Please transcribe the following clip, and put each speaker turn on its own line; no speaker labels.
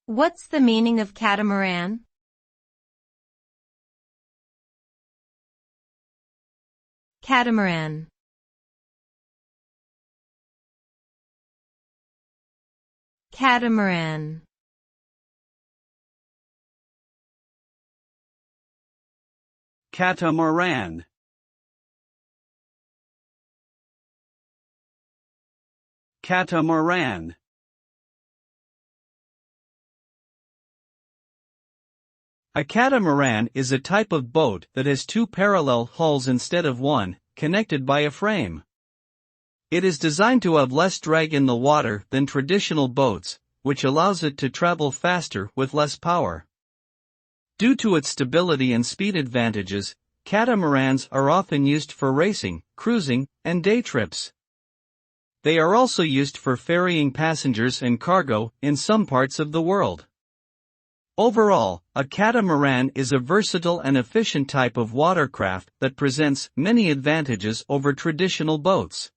What's the meaning of catamaran? Catamaran. Catamaran.
Catamaran. Catamaran. A catamaran is a type of boat that has two parallel hulls instead of one, connected by a frame. It is designed to have less drag in the water than traditional boats, which allows it to travel faster with less power. Due to its stability and speed advantages, catamarans are often used for racing, cruising, and day trips. They are also used for ferrying passengers and cargo in some parts of the world. Overall, a catamaran is a versatile and efficient type of watercraft that presents many advantages over traditional boats.